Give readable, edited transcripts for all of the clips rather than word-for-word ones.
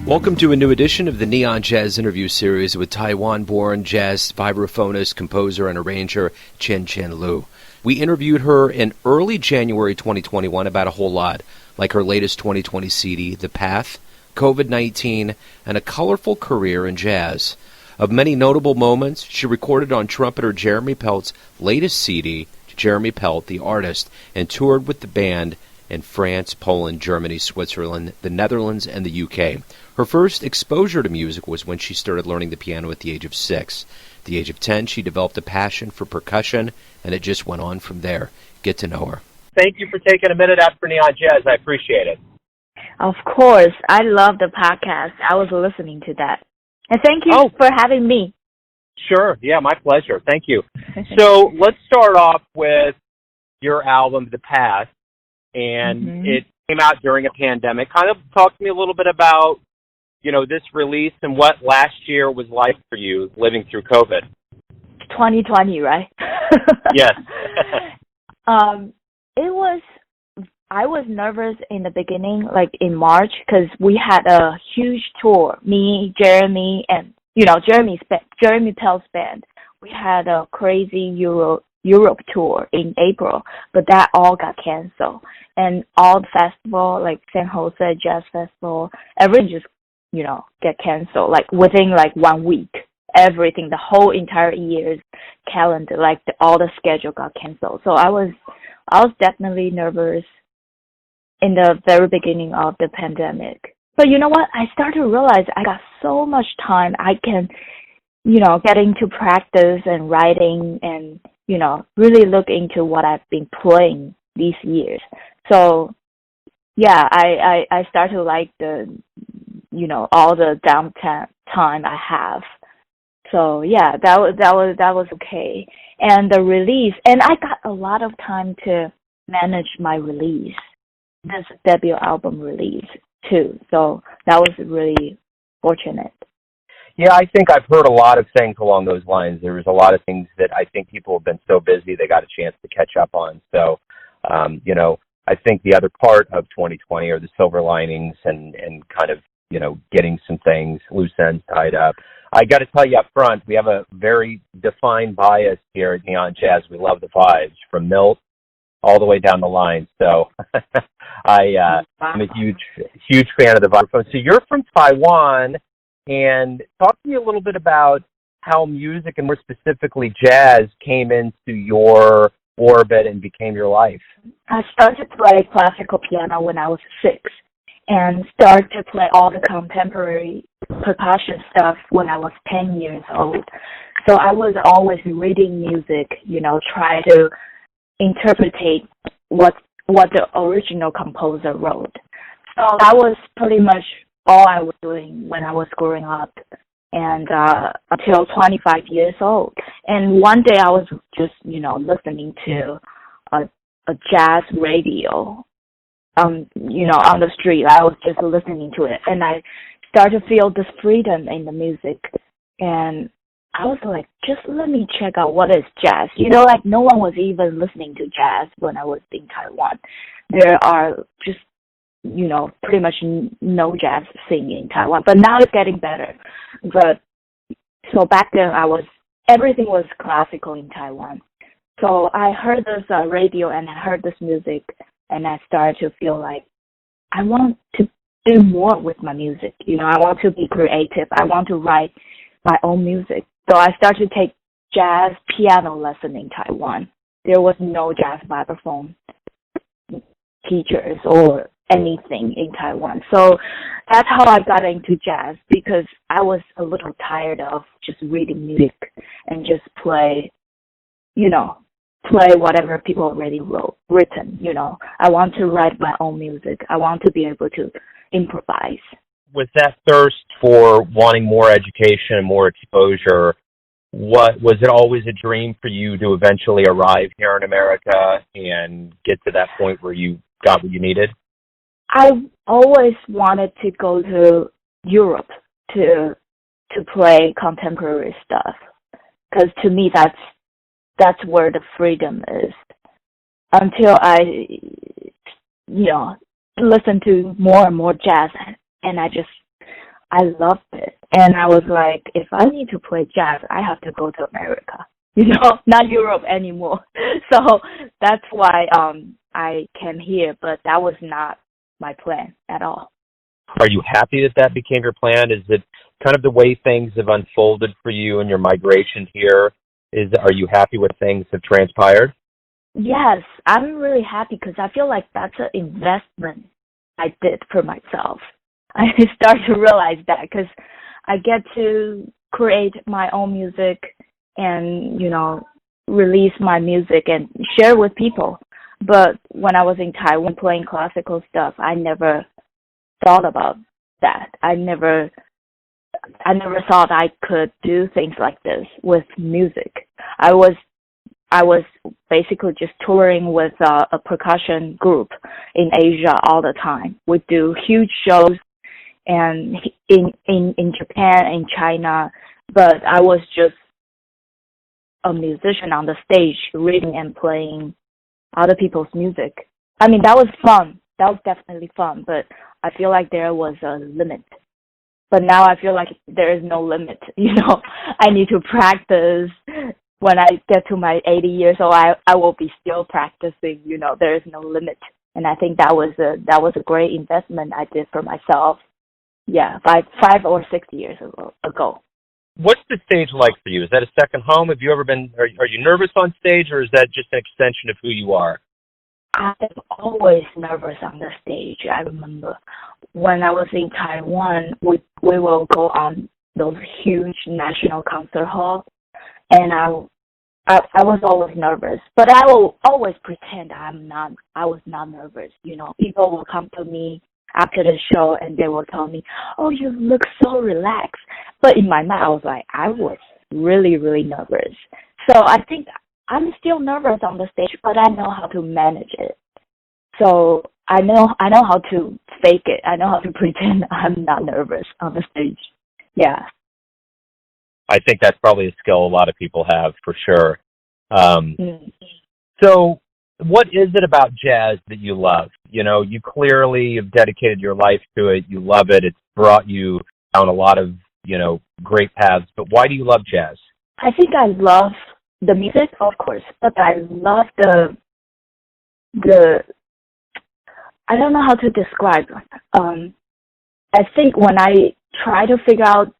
Welcome to a new edition of the Neon Jazz interview series with Taiwan-born Jazz Vibraphonist, composer, and arranger Chien Chien Lu. We interviewed her in early January 2021 about a whole lot, like her latest 2020 CD, The Path, COVID-19, and a colorful career in jazz. Of many notable moments, she recorded on trumpeter Jeremy Pelt's latest CD, Jeremy Pelt The Artist, and toured with the band in France, Poland, Germany, Switzerland, the Netherlands, and the UK. Her first exposure to music was when she started learning the piano at the age of 6. At the age of 10, she developed a passion for percussion, and it just went on from there. Get to know her. Thank you for taking a minute out for Neon Jazz. I appreciate it. Of course. I love the podcast. I was listening to that. And thank you for having me. Sure. Yeah, my pleasure. Thank you. So let's start off with your album, The Path. And it came out during a pandemic. Kind of talk to me a little bit about, this release and what last year was like for you living through COVID. 2020, right? Yes. I was nervous in the beginning, like in March, because we had a huge tour, me, Jeremy, and, Jeremy Pelt's band. We had a crazy Europe tour in April, but that all got canceled. And all the festival, like San Jose Jazz Festival, everything just, get canceled, like within 1 week. Everything, the whole entire year's calendar, all the schedule got canceled. So I was definitely nervous in the very beginning of the pandemic. But you know what? I started to realize I got so much time. I can, get into practice and writing and, really look into what I've been playing these years. So, yeah, I started to like all the downtime I have. So yeah, that was okay. And the release, and I got a lot of time to manage my release, this debut album release too. So that was really fortunate. Yeah, I think I've heard a lot of things along those lines. There was a lot of things that I think people have been so busy they got a chance to catch up on. So, I think the other part of 2020 are the silver linings and kind of, getting some things, loose ends tied up. I got to tell you up front, we have a very defined bias here at Neon Jazz. We love the vibes from Milt all the way down the line. So I'm a huge fan of the vibraphone. So you're from Taiwan, and talk to me a little bit about how music, and more specifically jazz, came into your orbit and became your life. I started to play classical piano when I was 6 and started to play all the contemporary percussion stuff when I was 10 years old. So I was always reading music, try to interpretate what the original composer wrote. So that was pretty much all I was doing when I was growing up, and until 25 years old. And one day I was just, listening to a jazz radio, on the street. I was just listening to it, and I started to feel this freedom in the music. And I was like, just let me check out what is jazz. No one was even listening to jazz when I was in Taiwan. There are just, pretty much no jazz singing in Taiwan, but now it's getting better. But so back then everything was classical in Taiwan. So I heard this radio and I heard this music, and I started to feel like I want to do more with my music. I want to be creative. I want to write my own music. So I started to take jazz piano lesson in Taiwan. There was no jazz vibraphone teachers or anything in Taiwan. So that's how I got into jazz, because I was a little tired of just reading music and just play whatever people already written. I want to write my own music. I want to be able to improvise. With that thirst for wanting more education and more exposure, was it always a dream for you to eventually arrive here in America and get to that point where you got what you needed? I always wanted to go to Europe to play contemporary stuff, because to me that's where the freedom is. Until I, listen to more and more jazz, and I just I loved it. And I was like, if I need to play jazz, I have to go to America, not Europe anymore. So that's why I came here, but that was not my plan at all. Are you happy that that became your plan? Is it kind of the way things have unfolded for you and your migration here? Are you happy with things have transpired? Yes, I'm really happy because I feel like that's an investment I did for myself. I start to realize that because I get to create my own music and, release my music and share with people. But when I was in Taiwan playing classical stuff, I never thought about that. I never thought I could do things like this with music. I was basically just touring with a percussion group in Asia all the time. We do huge shows and in Japan, in China, but I was just a musician on the stage reading and playing other people's music. I mean, that was fun. That was definitely fun, but I feel like there was a limit. But now I feel like there is no limit. I need to practice. When I get to my 80 years old, I will be still practicing. There is no limit. And I think that was a great investment I did for myself. Yeah, 5 or 6 years ago. What's the stage like for you? Is that a second home? Have you ever been? Are you nervous on stage, or is that just an extension of who you are? I'm always nervous on the stage. I remember when I was in Taiwan, we will go on those huge national concert halls, and I was always nervous, but I will always pretend I was not nervous. People will come to me after the show and they will tell me, "Oh, you look so relaxed." But in my mind, I was like, I was really, really nervous. So I think I'm still nervous on the stage, but I know how to manage it. So I know how to fake it. I know how to pretend I'm not nervous on the stage. Yeah. I think that's probably a skill a lot of people have, for sure. So what is it about jazz that you love? You clearly have dedicated your life to it. You love it. It's brought you down a lot of, great paths. But why do you love jazz? I think I love the music, of course, but I love the I don't know how to describe. I think when I try to figure out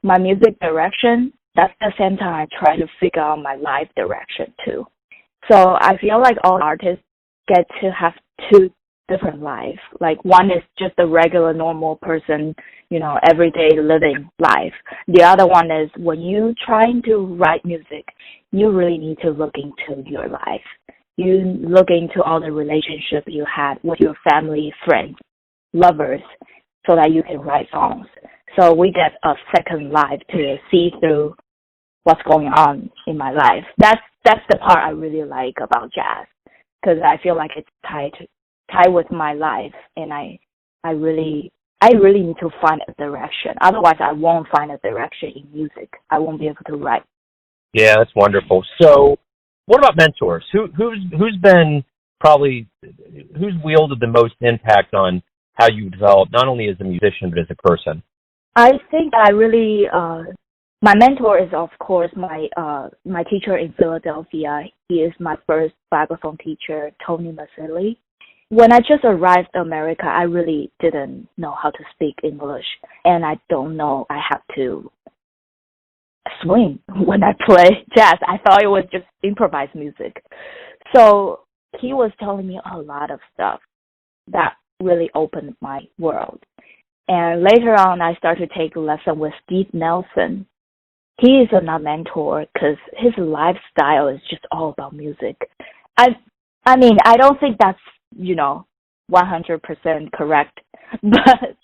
my music direction, that's the same time I try to figure out my life direction too. So I feel like all artists get to have two different lives. Like one is just a regular normal person, everyday living life. The other one is when you trying to write music, you really need to look into your life. You look into all the relationships you had with your family, friends, lovers, so that you can write songs. So we get a second life to see through what's going on in my life. That's the part I really like about jazz, because I feel like it's tied with my life, and I really need to find a direction. Otherwise, I won't find a direction in music. I won't be able to write. Yeah, that's wonderful. So, what about mentors? Who's wielded the most impact on how you develop, not only as a musician but as a person? I think I really my mentor is, of course, my teacher in Philadelphia. He is my first vibraphone teacher, Tony Maselli. When I just arrived in America, I really didn't know how to speak English, and I don't know I have to swing when I play jazz. I thought it was just improvised music. So he was telling me a lot of stuff that really opened my world. And later on, I started to take a lesson with Steve Nelson. He is another mentor because his lifestyle is just all about music. I mean, I don't think that's, 100% correct, but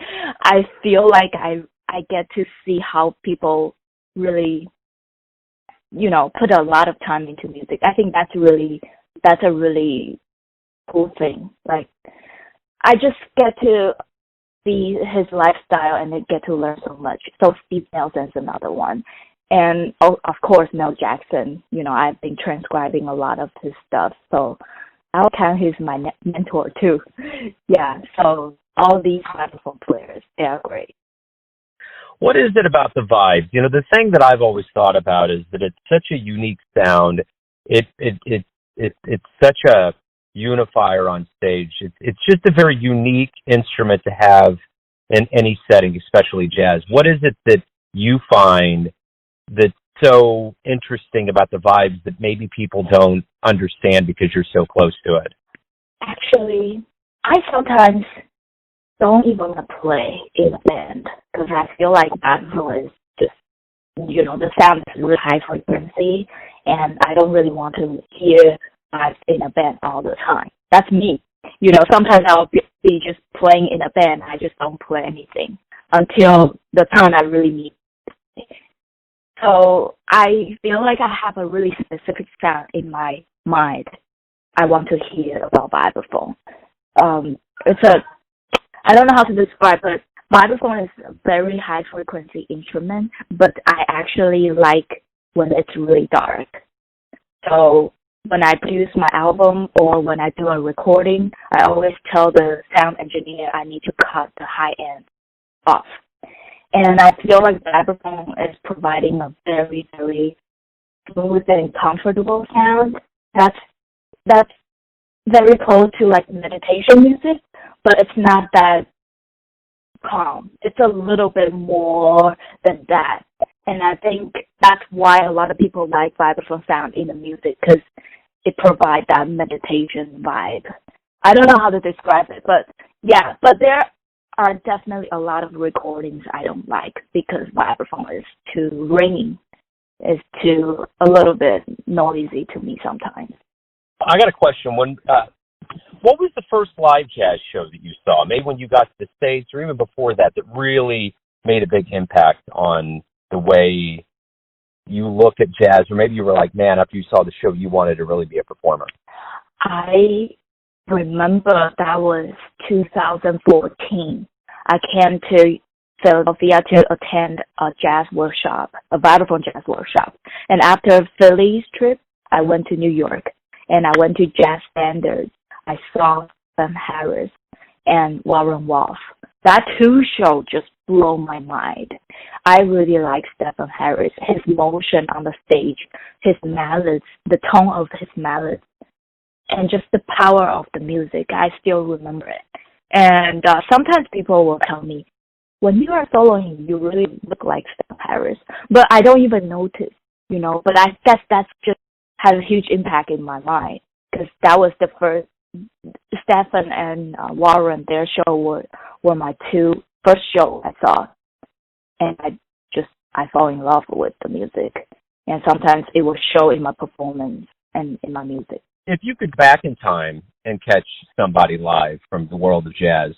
I feel like I get to see how people really, put a lot of time into music. I think that's a really cool thing. Like, I just get to see his lifestyle and I get to learn so much. So Steve Nelson's another one. And of course, Mel Jackson, I've been transcribing a lot of his stuff. So I'll count he's my mentor too. Yeah. So all these vibraphone players, they are great. What is it about the vibes? You know, the thing that I've always thought about is that it's such a unique sound. It's such a unifier on stage. It's just a very unique instrument to have in any setting, especially jazz. What is it that you find that's so interesting about the vibes that maybe people don't understand because you're so close to it? Actually, I sometimes don't even want to play in a band because I feel like that is just, the sound is really high frequency, and I don't really want to hear vibes in a band all the time. That's me. Sometimes I'll be just playing in a band. I just don't play anything until the time I really need it. So I feel like I have a really specific sound in my mind I want to hear about vibraphone. I don't know how to describe it. Vibraphone is a very high frequency instrument, but I actually like when it's really dark. So when I produce my album or when I do a recording, I always tell the sound engineer I need to cut the high end off. And I feel like vibraphone is providing a very, very smooth and comfortable sound. That's very close to like meditation music, but it's not that calm. It's a little bit more than that. And I think that's why a lot of people like vibraphone sound in the music, because it provides that meditation vibe. I don't know how to describe it, but there are definitely a lot of recordings I don't like because vibraphone is too ringing. It's too a little bit noisy to me sometimes. I got a question. What was the first live jazz show that you saw? Maybe when you got to the States or even before that really made a big impact on the way you look at jazz, or maybe you were like, man, after you saw the show, you wanted to really be a performer. I remember that was 2014. I came to Philadelphia to attend a jazz workshop, a vibraphone jazz workshop. And after Philly's trip, I went to New York, and I went to Jazz Standards. I saw Stephen Harris and Warren Wolf. That two show just blew my mind. I really like Stephen Harris, his motion on the stage, his mallets, the tone of his mallets, and just the power of the music. I still remember it. And sometimes people will tell me, when you are soloing, you really look like Stephen Harris. But I don't even notice, But I guess that's just had a huge impact in my mind because that was the first. Stephen and Warren, their show were my first show I saw, and I fall in love with the music, and sometimes it will show in my performance and in my music. If you could back in time and catch somebody live from the world of jazz,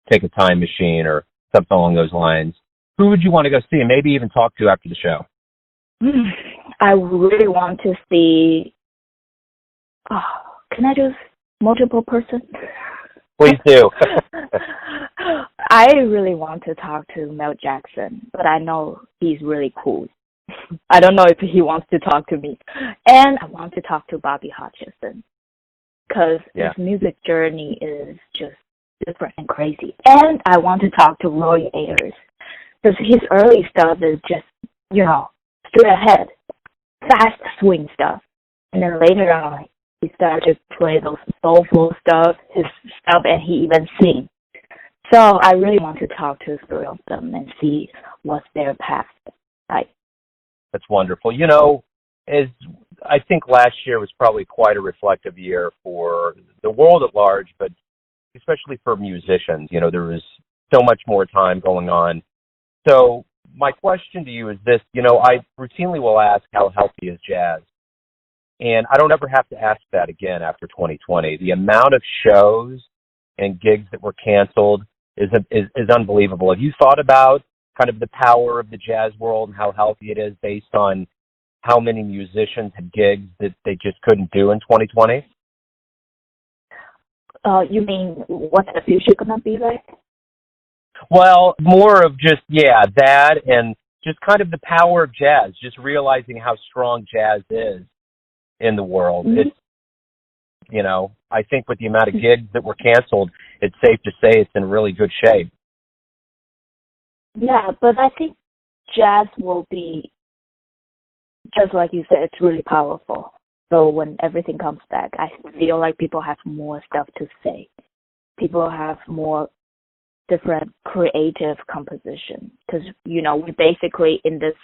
take a time machine or something along those lines, who would you want to go see and maybe even talk to after the show? I really want to see. Can I just multiple person? Please do. I really want to talk to Mel Jackson, but I know he's really cool. I don't know if he wants to talk to me. And I want to talk to Bobby Hutcherson because his music journey is just different and crazy. And I want to talk to Roy Ayers because his early stuff is just, straight ahead, fast swing stuff. And then later on, he started to play those soulful stuff, and he even sings. So I really want to talk to the three of them and see what's their path like. That's wonderful. As I think last year was probably quite a reflective year for the world at large, but especially for musicians. There was so much more time going on. So my question to you is this. I routinely will ask, how healthy is jazz? And I don't ever have to ask that again after 2020. The amount of shows and gigs that were canceled is unbelievable. Have you thought about kind of the power of the jazz world and how healthy it is based on how many musicians had gigs that they just couldn't do in 2020? You mean what's the future going to be like? Well, more of just, that and just kind of the power of jazz, just realizing how strong jazz is in the world. Mm-hmm. It's, I think with the amount of gigs that were canceled, it's safe to say it's in really good shape. Yeah, but I think jazz will be, just like you said, it's really powerful. So when everything comes back, I feel like people have more stuff to say. People have more different creative composition because, you know, we're basically in this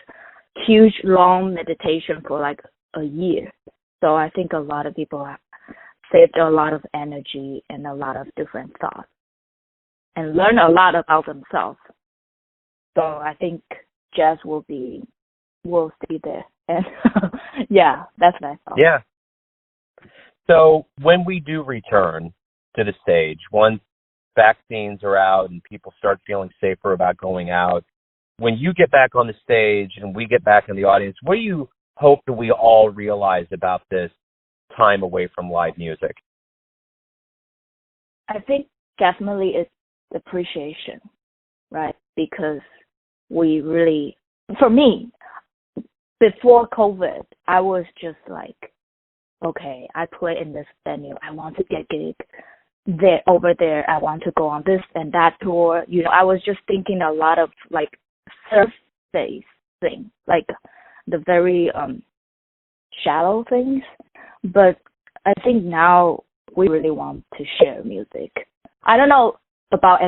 huge, long meditation for like a year. So I think a lot of people have saved a lot of energy and a lot of different thoughts and learn a lot about themselves. So I think jazz will stay there. And yeah, that's my thought. Yeah. So when we do return to the stage, once vaccines are out and people start feeling safer about going out, when you get back on the stage and we get back in the audience, what do you hope that we all realize about this time away from live music? I think definitely it's appreciation, right? Because we really, for me, before COVID, I was just like, okay, I play in this venue. I want to get gig there, over there. I want to go on this and that tour. You know, I was just thinking a lot of like surface things, like the very shallow things. But I think now we really want to share music. I don't know about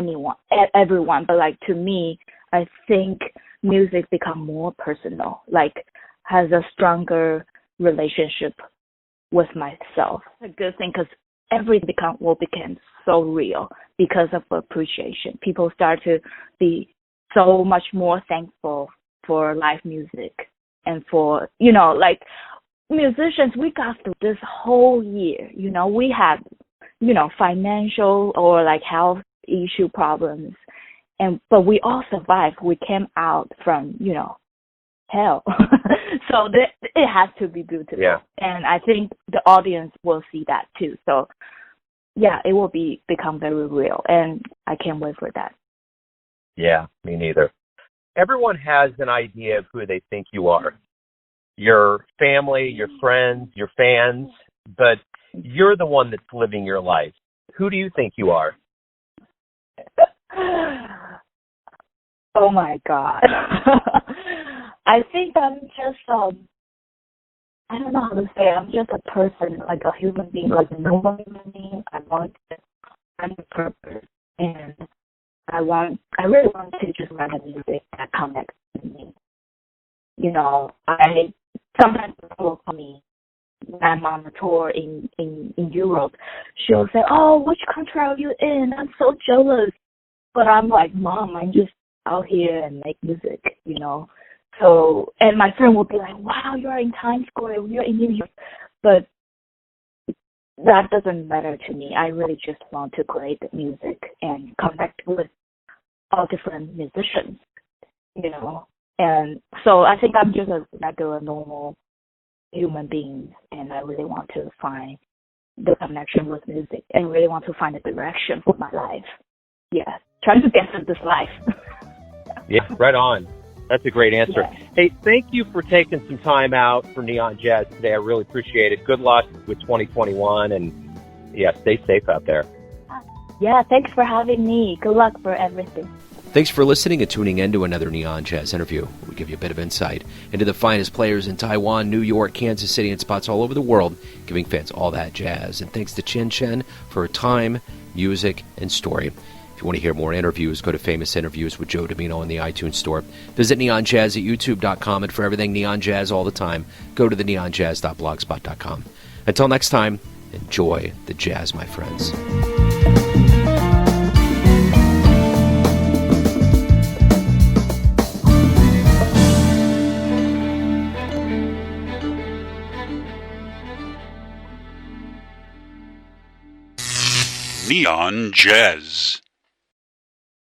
everyone, but like to me, I think music become more personal, like has a stronger relationship with myself. A good thing because everything will become so real because of appreciation. People start to be so much more thankful for live music and for, you know, like musicians, we got through this whole year. You know, we had, you know, financial or like health issue problems, but we all survived. We came out from, you know, hell. So it has to be beautiful. Yeah. And I think the audience will see that too. So yeah, it will become very real, and I can't wait for that. Yeah, me neither. Everyone has an idea of who they think you are. Your family, your friends, your fans, but you're the one that's living your life. Who do you think you are? Oh my God. I think I'm just, I don't know how to say, I'm just a person, like a human being, like a normal human being. I want to find a purpose, and I really want to just write a music that connects to me. You know, sometimes people will call me when I'm on a tour in Europe. She'll say, "Oh, which country are you in? I'm so jealous." But I'm like, "Mom, I'm just out here and make music, you know." So, and my friend will be like, "Wow, you're in Times Square, you're in New York." But that doesn't matter to me. I really just want to create the music and connect with all different musicians, you know. And so I think I'm just a regular, normal human being, and I really want to find the connection with music and really want to find a direction for my life. Yeah, trying to get through this life. Yeah, right on. That's a great answer. Yeah. Hey, thank you for taking some time out for Neon Jazz today. I really appreciate it. Good luck with 2021, and yeah, stay safe out there. Yeah, thanks for having me. Good luck for everything. Thanks for listening and tuning in to another Neon Jazz interview. We give you a bit of insight into the finest players in Taiwan, New York, Kansas City, and spots all over the world, giving fans all that jazz. And thanks to Chien Chien for her time, music, and story. If you want to hear more interviews, go to Famous Interviews with Joe Domino in the iTunes Store. Visit neonjazz at youtube.com, and for everything Neon Jazz all the time, go to the neonjazz.blogspot.com. Until next time, enjoy the jazz, my friends. Neon Jazz.